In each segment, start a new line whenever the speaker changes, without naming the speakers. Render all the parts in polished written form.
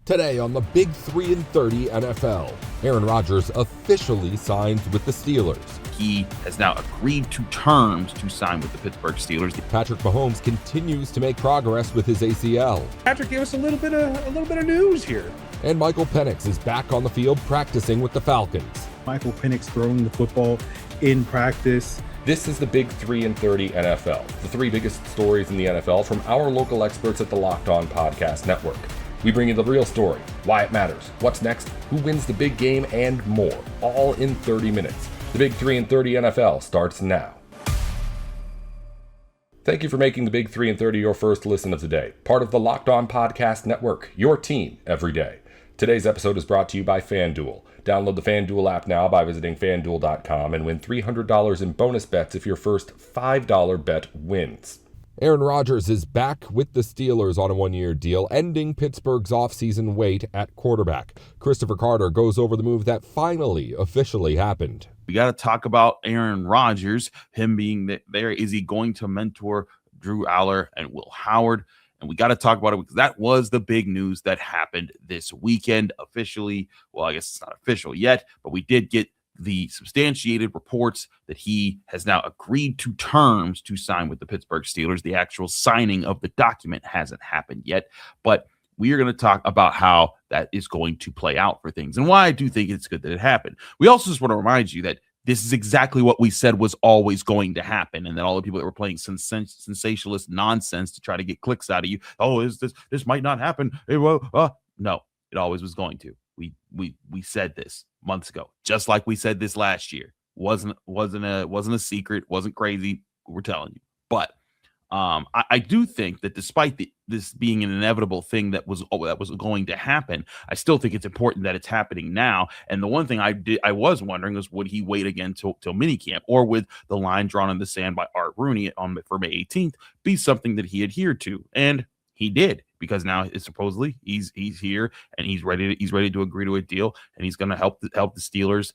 Today on the Big 3 and 30 NFL, Aaron Rodgers officially signs with the Steelers.
He has now agreed to terms to sign with the Pittsburgh Steelers.
Patrick Mahomes continues to make progress with his ACL.
Patrick gave us a little bit of news here.
And Michael Penix is back on the field practicing with the Falcons.
Michael Penix throwing the football in practice.
This is the Big 3 and 30 NFL, the three biggest stories in the NFL from our local experts at the Locked On Podcast Network. We bring you the real story, why it matters, what's next, who wins the big game, and more, all in 30 minutes. The Big 3 and 30 NFL starts now. Thank you for making the Big 3 and 30 your first listen of the day. Part of the Locked On Podcast Network, your team every day. Today's episode is brought to you by FanDuel. Download the FanDuel app now by visiting FanDuel.com and win $300 in bonus bets if your first $5 bet wins.
Aaron Rodgers is back with the Steelers on a one-year deal, ending Pittsburgh's offseason wait at quarterback. Christopher Carter goes over the move that finally officially happened.
We got to talk about Aaron Rodgers, him being there. Is he going to mentor Drew Aller and Will Howard? And we got to talk about it because that was the big news that happened this weekend officially. Well, I guess it's not official yet, but we did get the substantiated reports that he has now agreed to terms to sign with the Pittsburgh Steelers. The actual signing of the document hasn't happened yet, but we are going to talk about how that is going to play out for things and why I do think it's good that it happened. We also just want to remind you that this is exactly what we said was always going to happen, and that all the people that were playing sensationalist nonsense to try to get clicks out of you, this might not happen. No, it always was going to. We said this months ago, just like we said this last year. Wasn't a secret, wasn't crazy. We're telling you, but I do think that despite this being an inevitable thing that was going to happen, I still think it's important that it's happening now. And the one thing I was wondering is, would he wait again till minicamp, or would the line drawn in the sand by Art Rooney for May 18th be something that he adhered to? And he did, because now it's supposedly he's here and he's ready to agree to a deal, and he's going to help the Steelers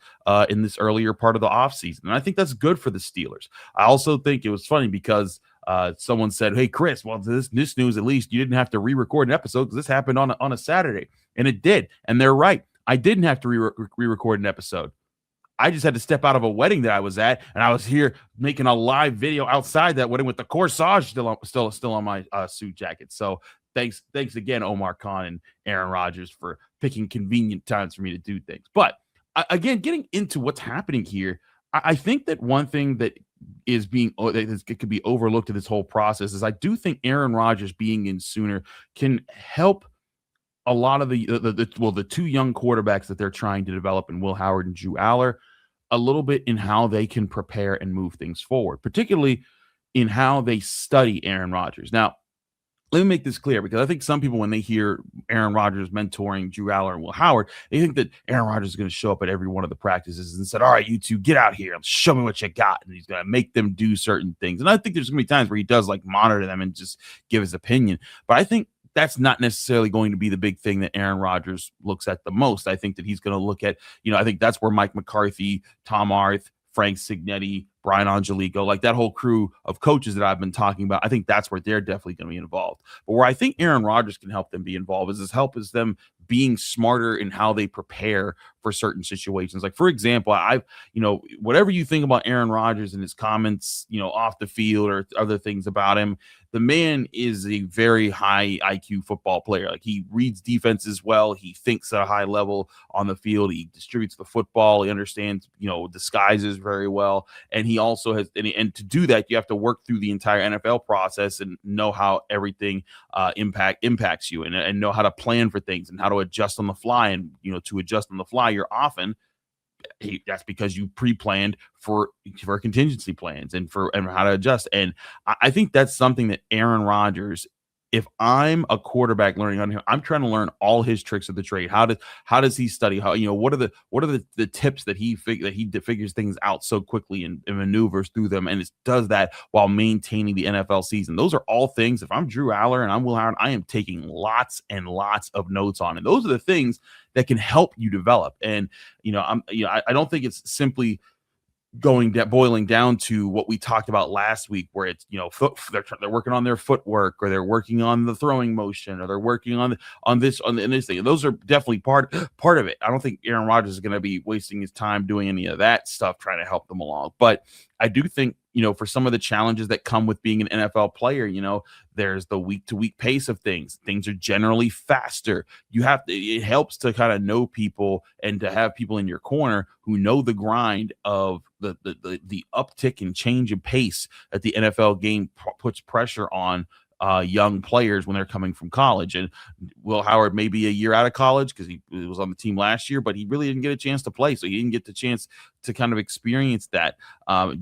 in this earlier part of the offseason. And I think that's good for the Steelers. I also think it was funny because someone said, "Hey, Chris, well, this news, at least you didn't have to re-record an episode because this happened on a Saturday," and it did. And they're right. I didn't have to re-record an episode. I just had to step out of a wedding that I was at, and I was here making a live video outside that wedding with the corsage still on my suit jacket. So thanks again, Omar Khan and Aaron Rodgers, for picking convenient times for me to do things. But again, getting into what's happening here, I think that one thing that could be overlooked in this whole process is I do think Aaron Rodgers being in sooner can help a lot of the two young quarterbacks that they're trying to develop in Will Howard and Drew Aller a little bit in how they can prepare and move things forward, particularly in how they study Aaron Rodgers. Now, let me make this clear, because I think some people, when they hear Aaron Rodgers mentoring Drew Aller and Will Howard, they think that Aaron Rodgers is going to show up at every one of the practices and said, "All right, you two, get out here and show me what you got." And he's going to make them do certain things. And I think there's going to be times where he does monitor them and just give his opinion. But I think that's not necessarily going to be the big thing that Aaron Rodgers looks at the most. I think that he's going to look at, I think that's where Mike McCarthy, Tom Arth, Frank Signetti, Brian Angelico, like that whole crew of coaches that I've been talking about, I think that's where they're definitely going to be involved. But where I think Aaron Rodgers can help them be involved is them being smarter in how they prepare for certain situations. Like, for example, whatever you think about Aaron Rodgers and his comments, off the field or other things about him, the man is a very high IQ football player. Like, he reads defenses well. He thinks at a high level on the field. He distributes the football. He understands, disguises very well. And he also has, and to do that, you have to work through the entire NFL process and know how everything impacts you, and know how to plan for things and how to adjust on the fly. And, to adjust on the fly, you're often, that's because you pre-planned for contingency plans and how to adjust. And I think that's something that Aaron Rodgers, if I'm a quarterback learning on him, I'm trying to learn all his tricks of the trade. How does he study? How, what are the tips that he figures things out so quickly and maneuvers through them, and it does that while maintaining the NFL season. Those are all things. If I'm Drew Aller and I'm Will Howard, I am taking lots and lots of notes on, and those are the things that can help you develop. And I don't think it's simply boiling down to what we talked about last week, where it's, they're working on their footwork, or they're working on the throwing motion, or they're working on this thing. And those are definitely part of it. I don't think Aaron Rodgers is going to be wasting his time doing any of that stuff trying to help them along. But I do think, for some of the challenges that come with being an NFL player, there's the week-to-week pace of things. Things are generally faster. It helps to kind of know people and to have people in your corner who know the grind of the uptick and change in pace that the NFL game puts pressure on young players when they're coming from college. And Will Howard may be a year out of college because he was on the team last year, but he really didn't get a chance to play. So he didn't get the chance to kind of experience that.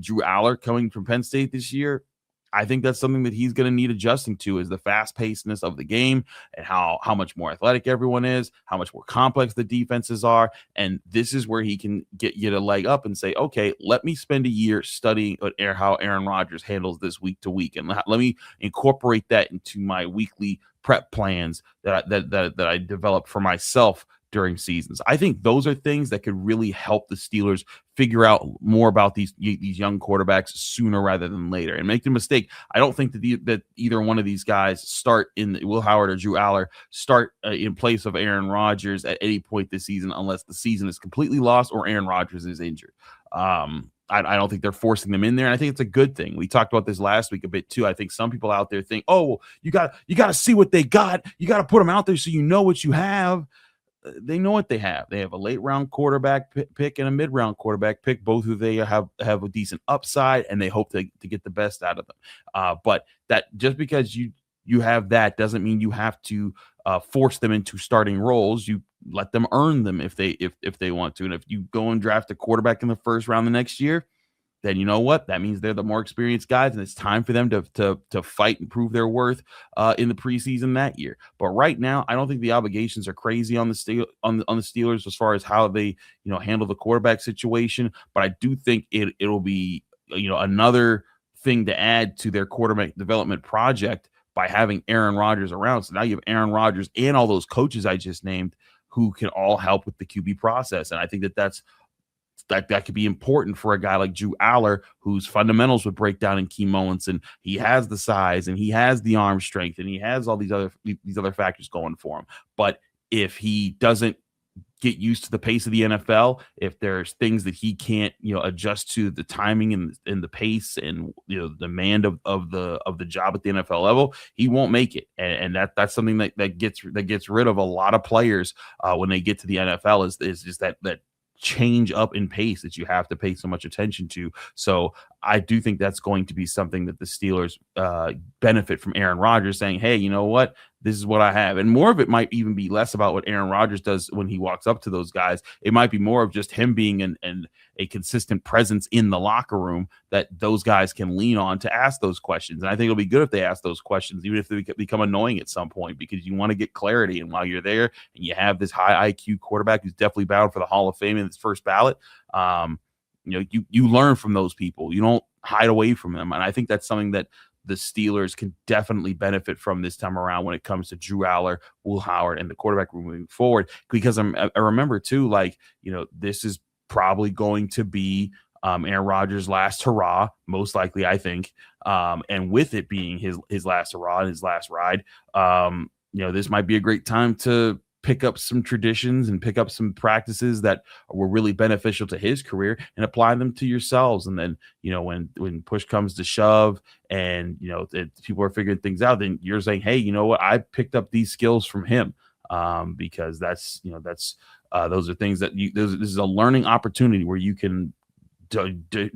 Drew Aller coming from Penn State this year, I think that's something that he's going to need adjusting to, is the fast-pacedness of the game and how much more athletic everyone is, how much more complex the defenses are. And this is where he can get a leg up and say, okay, let me spend a year studying how Aaron Rodgers handles this week to week. And let me incorporate that into my weekly prep plans that I develop for myself during seasons. I think those are things that could really help the Steelers figure out more about these young quarterbacks sooner rather than later. And make the mistake, I don't think that either one of these guys start in Will Howard or Drew Aller start in place of Aaron Rodgers at any point this season, unless the season is completely lost or Aaron Rodgers is injured. I don't think they're forcing them in there, and I think it's a good thing. We talked about this last week a bit too. I think some people out there think, oh, well, you got to see what they got. You got to put them out there so you know what you have. They know what they have. They have a late round quarterback pick and a mid round quarterback pick, both who they have a decent upside, and they hope to get the best out of them. But that just because you have that doesn't mean you have to force them into starting roles. You let them earn them if they want to. And if you go and draft a quarterback in the first round the next year, then you know what? That means they're the more experienced guys, and it's time for them to fight and prove their worth in the preseason that year. But right now, I don't think the obligations are crazy on the Steelers as far as how they handle the quarterback situation. But I do think it'll be another thing to add to their quarterback development project by having Aaron Rodgers around. So now you have Aaron Rodgers and all those coaches I just named who can all help with the QB process, and I think that could be important for a guy like Drew Aller, whose fundamentals would break down in key moments, and he has the size and he has the arm strength and he has all these other factors going for him. But if he doesn't get used to the pace of the NFL, if there's things that he can't adjust to the timing and the pace and the demand of the job at the NFL level, he won't make it. And that's something that gets rid of a lot of players when they get to the NFL is just that change up in pace that you have to pay so much attention to. So I do think that's going to be something that the Steelers benefit from Aaron Rodgers saying, hey, you know what? This is what I have. And more of it might even be less about what Aaron Rodgers does when he walks up to those guys. It might be more of just him being a consistent presence in the locker room that those guys can lean on to ask those questions. And I think it'll be good if they ask those questions, even if they become annoying at some point, because you want to get clarity. And while you're there and you have this high IQ quarterback who's definitely bound for the Hall of Fame in his first ballot, you learn from those people. You don't hide away from them. And I think that's something that the Steelers can definitely benefit from this time around when it comes to Drew Aller, Will Howard, and the quarterback room moving forward. Because I remember too, this is probably going to be Aaron Rodgers' last hurrah, most likely, I think. And with it being his last hurrah and his last ride, this might be a great time to pick up some traditions and pick up some practices that were really beneficial to his career and apply them to yourselves. And then, when push comes to shove and, people are figuring things out, then you're saying, hey, you know what? I picked up these skills from him because those are things that this is a learning opportunity where you can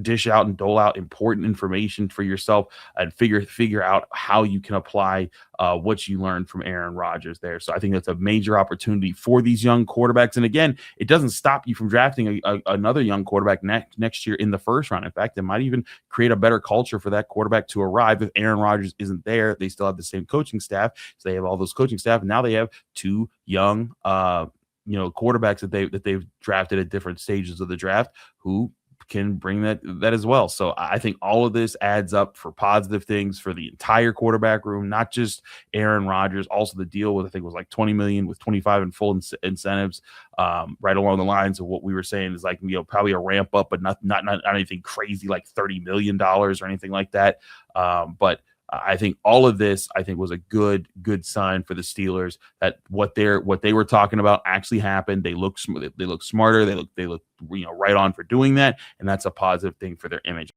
dish out and dole out important information for yourself and figure out how you can apply what you learned from Aaron Rodgers there. So I think that's a major opportunity for these young quarterbacks. And again, it doesn't stop you from drafting another young quarterback next year in the first round. In fact, it might even create a better culture for that quarterback to arrive. If Aaron Rodgers isn't there, they still have the same coaching staff. So they have all those coaching staff. And now they have two young quarterbacks that they've drafted at different stages of the draft who can bring that as well. So I think all of this adds up for positive things for the entire quarterback room, not just Aaron Rodgers. Also, the deal with, I think it was like $20 million with 25 in full incentives, right along the lines of what we were saying is like, probably a ramp up, but not anything crazy like $30 million or anything like that. But I think all of this, was a good sign for the Steelers that what they were talking about actually happened. They look smarter. They look right on for doing that, and that's a positive thing for their image.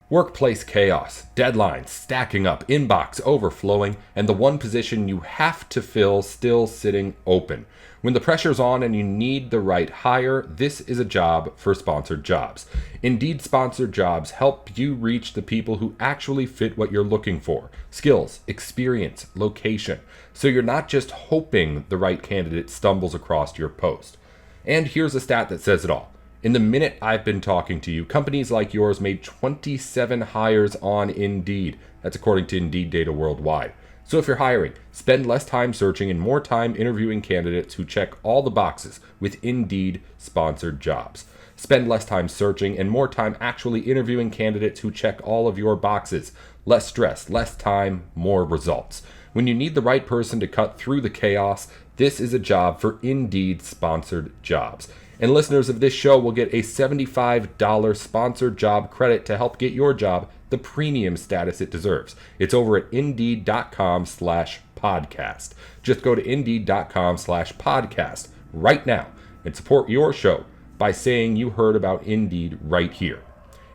Workplace chaos, deadlines stacking up, inbox overflowing, and the one position you have to fill still sitting open. When the pressure's on and you need the right hire, this is a job for sponsored jobs. Indeed, sponsored jobs help you reach the people who actually fit what you're looking for. Skills, experience, location. So you're not just hoping the right candidate stumbles across your post. And here's a stat that says it all. In the minute I've been talking to you, companies like yours made 27 hires on Indeed. That's according to Indeed data worldwide. So if you're hiring, spend less time searching and more time interviewing candidates who check all the boxes with Indeed sponsored jobs. Spend less time searching and more time actually interviewing candidates who check all of your boxes. Less stress, less time, more results. When you need the right person to cut through the chaos, this is a job for Indeed sponsored jobs. And listeners of this show will get a $75 sponsored job credit to help get your job the premium status it deserves. It's over at Indeed.com/podcast. Just go to Indeed.com/podcast right now and support your show by saying you heard about Indeed right here.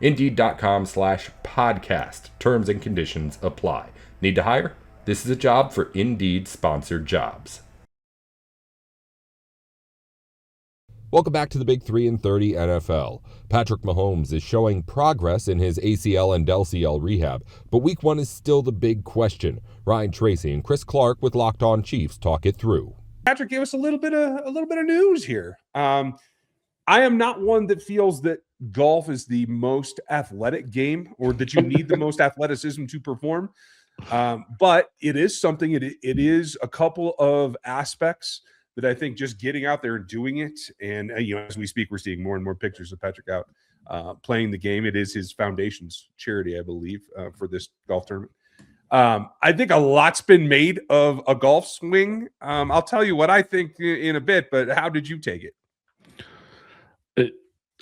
Indeed.com/podcast. Terms and conditions apply. Need to hire? This is a job for Indeed sponsored jobs.
Welcome back to the Big 3 and 30 NFL. Patrick Mahomes is showing progress in his ACL and LCL rehab, but week 1 is still the big question. Ryan Tracy and Chris Clark with Locked On Chiefs talk it through.
Patrick, give us a little bit of news here. I am not one that feels that golf is the most athletic game or that you need the most athleticism to perform. But it is something, it is a couple of aspects that I think just getting out there and doing it. And, as we speak, we're seeing more and more pictures of Patrick out playing the game. It is his foundation's charity, I believe, for this golf tournament. I think a lot's been made of a golf swing. I'll tell you what I think in a bit, but how did you take it?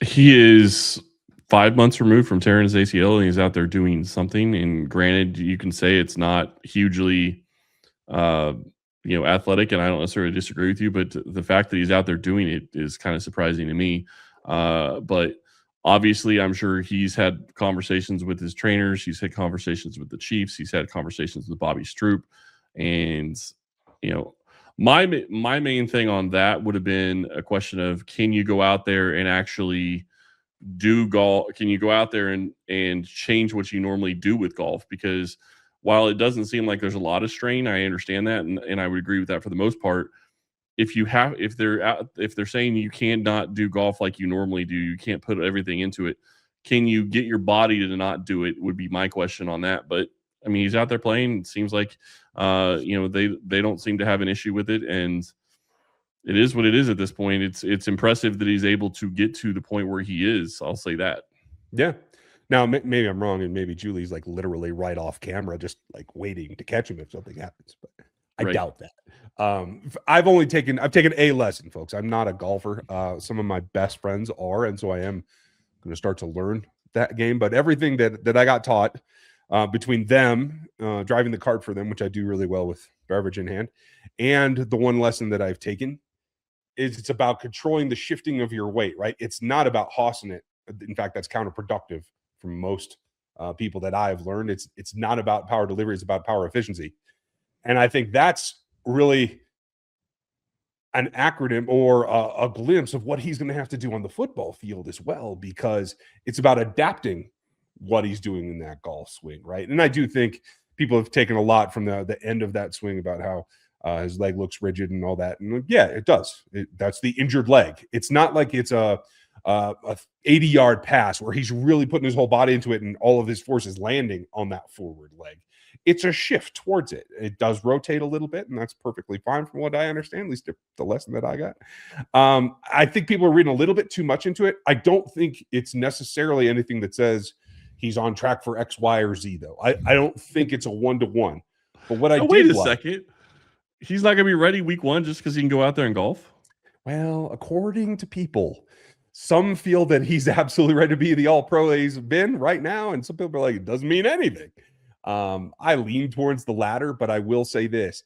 He is 5 months removed from tearing his ACL, and he's out there doing something. And granted, you can say it's not hugely, athletic, and I don't necessarily disagree with you, but the fact that he's out there doing it is kind of surprising to me. But obviously, I'm sure he's had conversations with his trainers. He's had conversations with the Chiefs. He's had conversations with Bobby Stroop. And, my main thing on that would have been a question of, can you go out there and actually do golf? Can you go out there and change what you normally do with golf? Because while it doesn't seem like there's a lot of strain, I understand that, and I would agree with that for the most part. If they're saying you cannot do golf like you normally do, you can't put everything into it. Can you get your body to not do it? Would be my question on that. But I mean, he's out there playing. It seems like they don't seem to have an issue with it, and it is what it is at this point. It's impressive that he's able to get to the point where he is. I'll say that.
Yeah. Now, maybe I'm wrong, and maybe Julie's like literally right off camera, just like waiting to catch him if something happens. But I doubt that. I've taken a lesson, folks. I'm not a golfer. Some of my best friends are, and so I am going to start to learn that game. But everything that I got taught between them, driving the cart for them, which I do really well with beverage in hand, and the one lesson that I've taken is it's about controlling the shifting of your weight, right? It's not about hossing it. In fact, that's counterproductive for most people that I've learned. It's not about power delivery. It's about power efficiency. And I think that's really an acronym or a glimpse of what he's going to have to do on the football field as well, because it's about adapting what he's doing in that golf swing, right? And I do think people have taken a lot from the end of that swing about how his leg looks rigid and all that. And yeah, it does. That's the injured leg. It's not like it's a 80-yard pass where he's really putting his whole body into it and all of his force is landing on that forward leg. it's a shift towards it. It does rotate a little bit, and that's perfectly fine from what I understand, at least the lesson that I got. I think people are reading a little bit too much into it. I don't think it's necessarily anything that says he's on track for X, Y, or Z, though. I don't think it's a 1-to-1. But what
wait a second. He's not going to be ready week 1 just because he can go out there and golf?
Well, according to people, some feel that he's absolutely ready to be the all-pro that he's been right now, and some people are like, it doesn't mean anything. I lean towards the latter, but I will say this.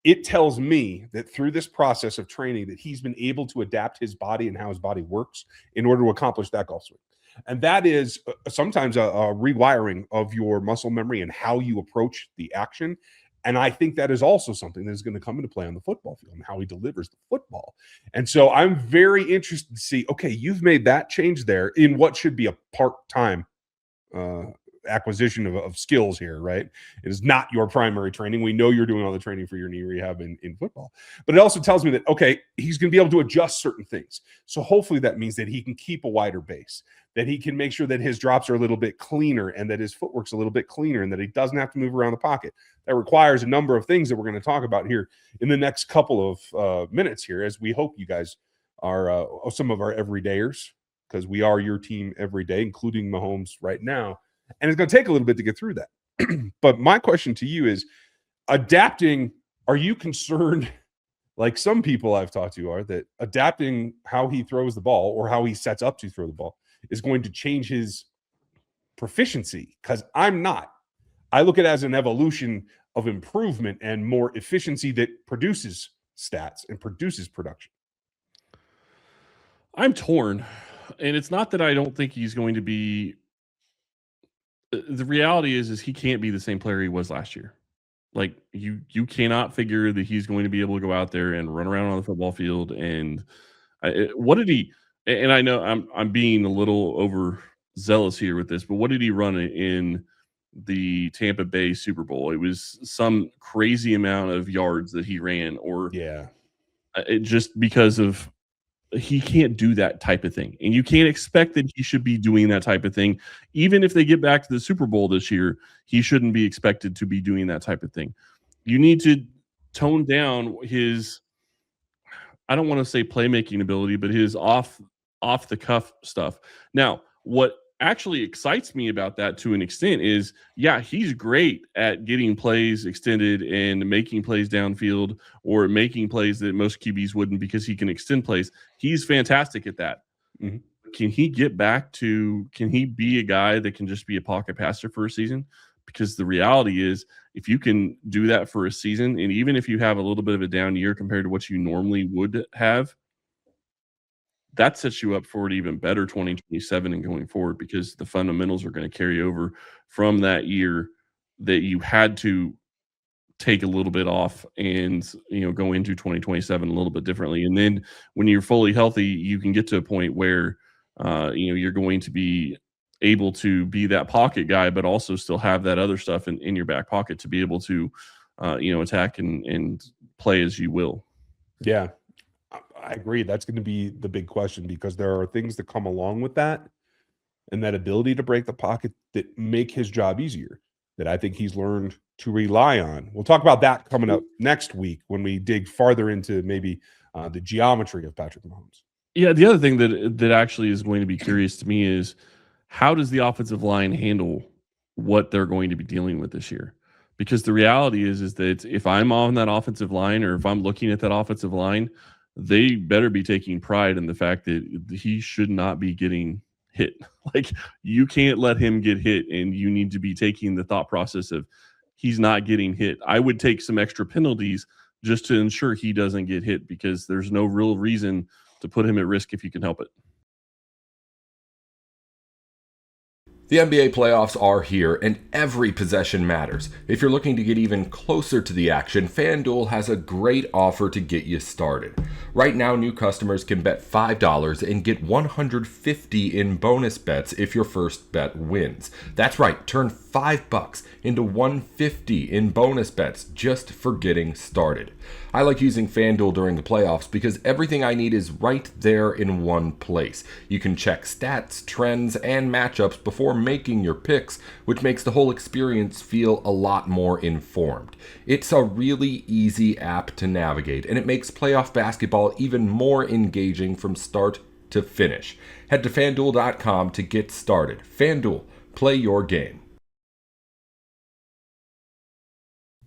It tells me that through this process of training that he's been able to adapt his body and how his body works in order to accomplish that golf swing. And that is sometimes a rewiring of your muscle memory and how you approach the action. And I think that is also something that is going to come into play on the football field and how he delivers the football. And so I'm very interested to see, okay, you've made that change there in what should be a part-time acquisition of skills here, right? It is not your primary training. We know you're doing all the training for your knee rehab in football. But it also tells me that, okay, he's going to be able to adjust certain things. So hopefully that means that he can keep a wider base, that he can make sure that his drops are a little bit cleaner and that his footwork's a little bit cleaner and that he doesn't have to move around the pocket. That requires a number of things that we're going to talk about here in the next couple of minutes here, as we hope you guys are some of our everydayers, because we are your team every day, including Mahomes right now. And it's going to take a little bit to get through that. But my question to you is, adapting, are you concerned, like some people I've talked to are, that adapting how he throws the ball or how he sets up to throw the ball is going to change his proficiency? Because I'm not. I look at it as an evolution of improvement and more efficiency that produces stats and produces production.
I'm torn. And it's not that I don't think he's going to be. The reality is he can't be the same player he was last year. Like you cannot figure that he's going to be able to go out there and run around on the football field. And what did he? And I know I'm being a little overzealous here with this, but what did he run in the Tampa Bay Super Bowl? It was some crazy amount of yards that he ran, or just because of. He can't do that type of thing. And you can't expect that he should be doing that type of thing. Even if they get back to the Super Bowl this year, he shouldn't be expected to be doing that type of thing. You need to tone down his, I don't want to say playmaking ability, but his off the cuff stuff. Now, what actually excites me about that to an extent is, yeah, he's great at getting plays extended and making plays downfield, or making plays that most QBs wouldn't because he can extend plays. He's fantastic at that. Mm-hmm. Can he get back to, can he be a guy that can just be a pocket passer for a season? Because the reality is, if you can do that for a season, and even if you have a little bit of a down year compared to what you normally would have, that sets you up for an even better 2027 and going forward, because the fundamentals are going to carry over from that year that you had to take a little bit off and, go into 2027 a little bit differently. And then when you're fully healthy, you can get to a point where, you're going to be able to be that pocket guy, but also still have that other stuff in your back pocket to be able to, attack and play as you will.
Yeah. I agree. That's going to be the big question, because there are things that come along with that and that ability to break the pocket that make his job easier, that I think he's learned to rely on. We'll talk about that coming up next week when we dig farther into maybe the geometry of Patrick Mahomes. Yeah,
the other thing that actually is going to be curious to me is, how does the offensive line handle what they're going to be dealing with this year? Because the reality is that if I'm on that offensive line, or if I'm looking at that offensive line, they better be taking pride in the fact that he should not be getting hit. Like, you can't let him get hit, and you need to be taking the thought process of he's not getting hit. I would take some extra penalties just to ensure he doesn't get hit, because there's no real reason to put him at risk if you can help it.
The NBA playoffs are here, and every possession matters. If you're looking to get even closer to the action, FanDuel has a great offer to get you started. Right now, new customers can bet $5 and get $150 in bonus bets if your first bet wins. That's right, turn $5 into $150 in bonus bets just for getting started. I like using FanDuel during the playoffs because everything I need is right there in one place. You can check stats, trends, and matchups before making your picks, which makes the whole experience feel a lot more informed. It's a really easy app to navigate, and it makes playoff basketball even more engaging from start to finish. Head to FanDuel.com to get started. FanDuel, play your game.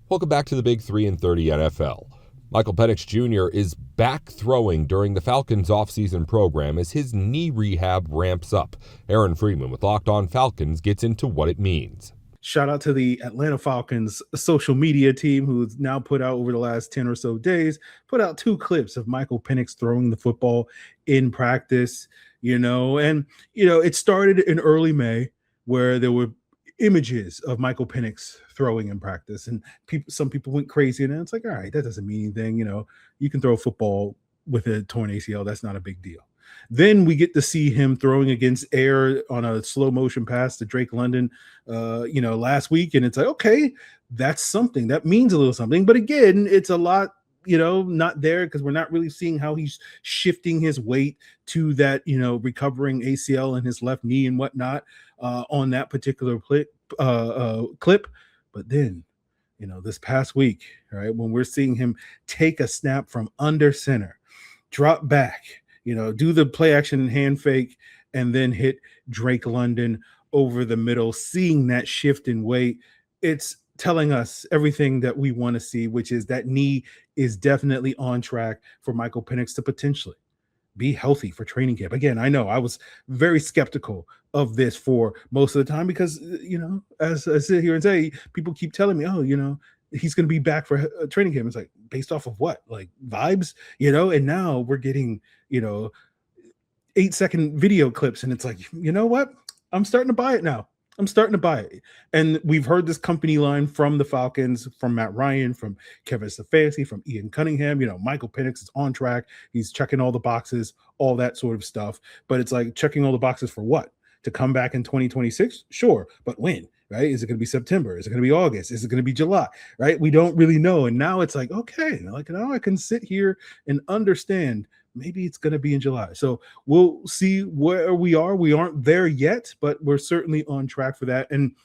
Welcome back to the Big 3 and 30 NFL. Michael Penix Jr. is back throwing during the Falcons offseason program as his knee rehab ramps up. Aaron Freeman with Locked On Falcons gets into what it means.
Shout out to the Atlanta Falcons social media team, who's now put out over the last 10 or so days, put out 2 clips of Michael Penix throwing the football in practice, and it started in early May where there were images of Michael Penix throwing in practice, and some people went crazy, and it's like, all right, that doesn't mean anything. You can throw a football with a torn ACL. That's not a big deal. Then we get to see him throwing against air on a slow motion pass to Drake London, last week. And it's like, okay, that's something that means a little something. But again, it's a lot, not there because we're not really seeing how he's shifting his weight to that, recovering ACL in his left knee and whatnot on that particular clip. But then, this past week, right, when we're seeing him take a snap from under center, drop back, do the play action hand fake, and then hit Drake London over the middle, seeing that shift in weight, it's telling us everything that we want to see, which is that knee is definitely on track for Michael Penix to potentially be healthy for training camp. Again, I know I was very skeptical of this for most of the time because, as I sit here and say, people keep telling me, he's going to be back for training camp. It's like, based off of what? Like vibes, and now we're getting, 8-second video clips. And it's like, you know what? I'm starting to buy it now. And we've heard this company line from the Falcons, from Matt Ryan, from Kevin Stefanski, from Ian Cunningham. Michael Penix is on track. He's checking all the boxes, all that sort of stuff. But it's like checking all the boxes for what? To come back in 2026? Sure. But when? Right? Is it going to be September? Is it going to be August? Is it going to be July? Right? We don't really know. And now it's like, okay, now I can sit here and understand maybe it's going to be in July. So we'll see where we are. We aren't there yet, but we're certainly on track for that. And,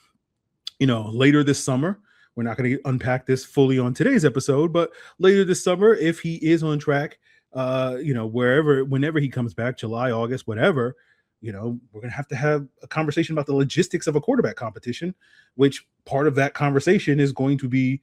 later this summer, we're not going to unpack this fully on today's episode, but later this summer, if he is on track, whenever he comes back, July, August, whatever, we're going to have a conversation about the logistics of a quarterback competition, which part of that conversation is going to be,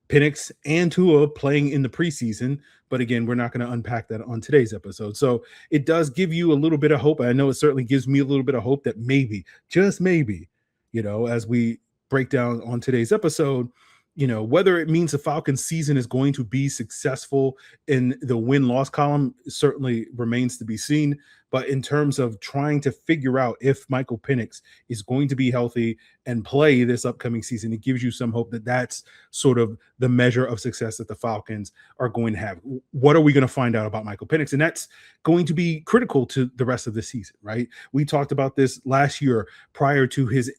Penix and Tua playing in the preseason. But again, we're not going to unpack that on today's episode. So it does give you a little bit of hope. I know it certainly gives me a little bit of hope that maybe, just maybe, as we break down on today's episode, whether it means the Falcons season is going to be successful in the win-loss column certainly remains to be seen. But in terms of trying to figure out if Michael Penix is going to be healthy and play this upcoming season, it gives you some hope that that's sort of the measure of success that the Falcons are going to have. What are we going to find out about Michael Penix? And that's going to be critical to the rest of the season, right? We talked about this last year prior to his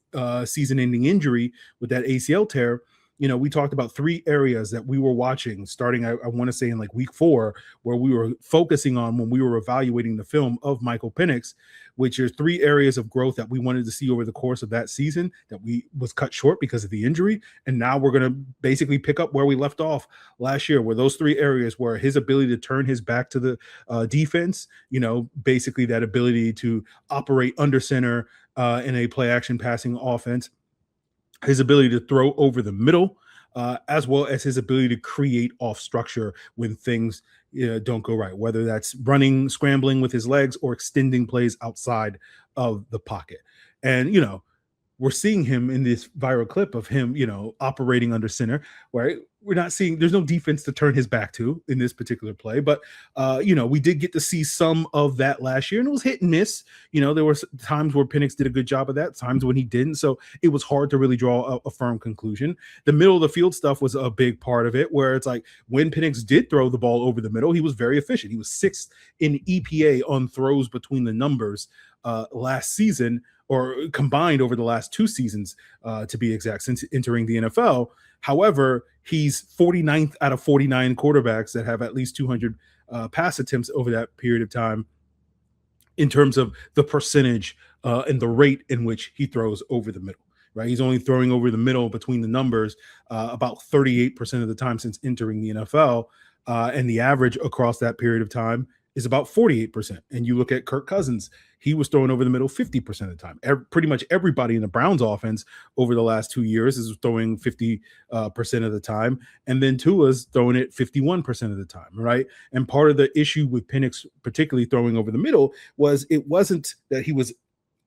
season-ending injury with that ACL tear. We talked about 3 areas that we were watching starting, I want to say in like week 4, where we were focusing on when we were evaluating the film of Michael Penix, which are 3 areas of growth that we wanted to see over the course of that season that was cut short because of the injury. And now we're going to basically pick up where we left off last year, where those 3 areas were his ability to turn his back to the defense, basically that ability to operate under center in a play action passing offense, his ability to throw over the middle, as well as his ability to create off structure when things don't go right, whether that's running, scrambling with his legs, or extending plays outside of the pocket. And, we're seeing him in this viral clip of him, operating under center, right? We're not seeing, there's no defense to turn his back to in this particular play, but, we did get to see some of that last year, and it was hit and miss. There were times where Penix did a good job of that, times when he didn't. So it was hard to really draw a firm conclusion. The middle of the field stuff was a big part of it, where it's like when Penix did throw the ball over the middle, he was very efficient. He was 6th in EPA on throws between the numbers last season, or combined over the last 2 seasons, to be exact, since entering the NFL. However, he's 49th out of 49 quarterbacks that have at least 200 pass attempts over that period of time in terms of the percentage and the rate in which he throws over the middle. Right, he's only throwing over the middle between the numbers about 38% of the time since entering the NFL, and the average across that period of time is about 48%. And you look at Kirk Cousins, he was throwing over the middle 50% of the time. Pretty much everybody in the Browns offense over the last 2 years is throwing 50% of the time. And then Tua's throwing it 51% of the time, right? And part of the issue with Penix, particularly throwing over the middle, was it wasn't that he was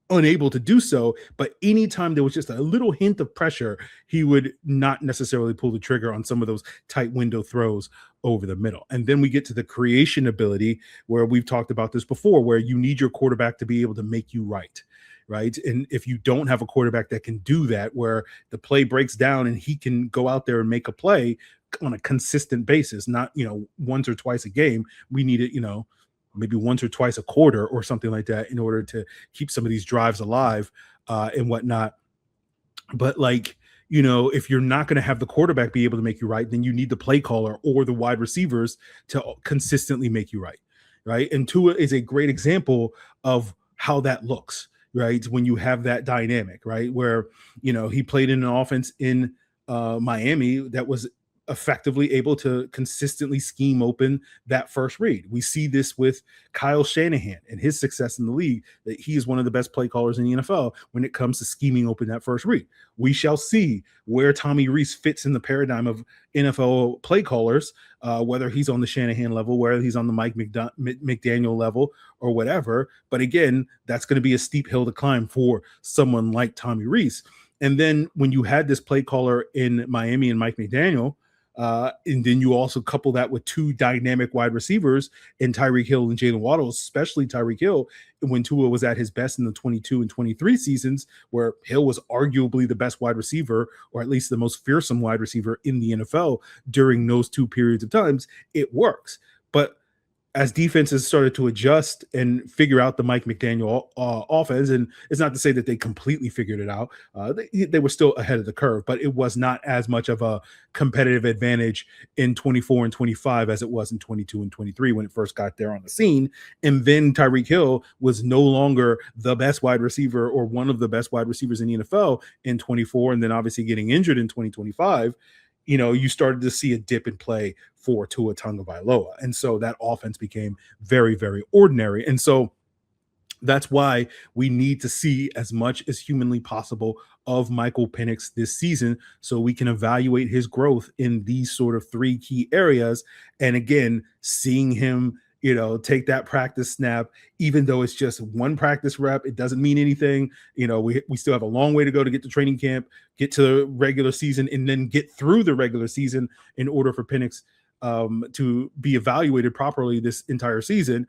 unable to do so, but anytime there was just a little hint of pressure, he would not necessarily pull the trigger on some of those tight window throws over the middle. And then we get to the creation ability, where we've talked about this before, where you need your quarterback to be able to make you right. And if you don't have a quarterback that can do that, where the play breaks down and he can go out there and make a play on a consistent basis, not, once or twice a game, we need it, maybe once or twice a quarter or something like that in order to keep some of these drives alive and whatnot. But if you're not going to have the quarterback be able to make you right, then you need the play caller or the wide receivers to consistently make you right. Right. And Tua is a great example of how that looks, right? When you have that dynamic, right? Where, he played in an offense in Miami that was effectively able to consistently scheme open that first read. We see this with Kyle Shanahan and his success in the league, that he is one of the best play callers in the NFL when it comes to scheming open that first read. We shall see where Tommy Rees fits in the paradigm of NFL play callers, whether he's on the Shanahan level, whether he's on the Mike McDaniel level or whatever. But again, that's going to be a steep hill to climb for someone like Tommy Rees. And then when you had this play caller in Miami and Mike McDaniel, and then you also couple that with 2 dynamic wide receivers in Tyreek Hill and Jalen Waddle, especially Tyreek Hill, when Tua was at his best in the 22 and 23 seasons, where Hill was arguably the best wide receiver, or at least the most fearsome wide receiver in the NFL during those 2 periods of times, it works. But as defenses started to adjust and figure out the Mike McDaniel offense, and it's not to say that they completely figured it out, they were still ahead of the curve, but it was not as much of a competitive advantage in 24 and 25 as it was in 22 and 23 when it first got there on the scene. And then Tyreek Hill was no longer the best wide receiver or one of the best wide receivers in the NFL in 24, and then obviously getting injured in 2025. You started to see a dip in play for Tua Tagovailoa. And so that offense became very, very ordinary. And so that's why we need to see as much as humanly possible of Michael Penix this season, so we can evaluate his growth in these sort of 3 key areas. And again, seeing him take that practice snap, even though it's just 1 practice rep, it doesn't mean anything. We still have a long way to go to get to training camp, get to the regular season, and then get through the regular season in order for Penix to be evaluated properly this entire season.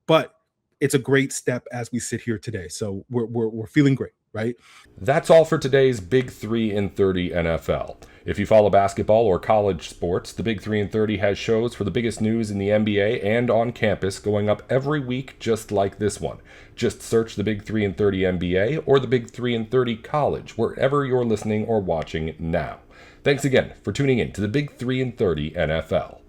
But it's a great step as we sit here today. So we're feeling great, right?
That's all for today's Big 3 in 30 NFL. If you follow basketball or college sports, the Big 3 in 30 has shows for the biggest news in the NBA and on campus going up every week, just like this one. Just search the Big 3 in 30 NBA or the Big 3 in 30 College, wherever you're listening or watching now. Thanks again for tuning in to the Big 3 in 30 NFL.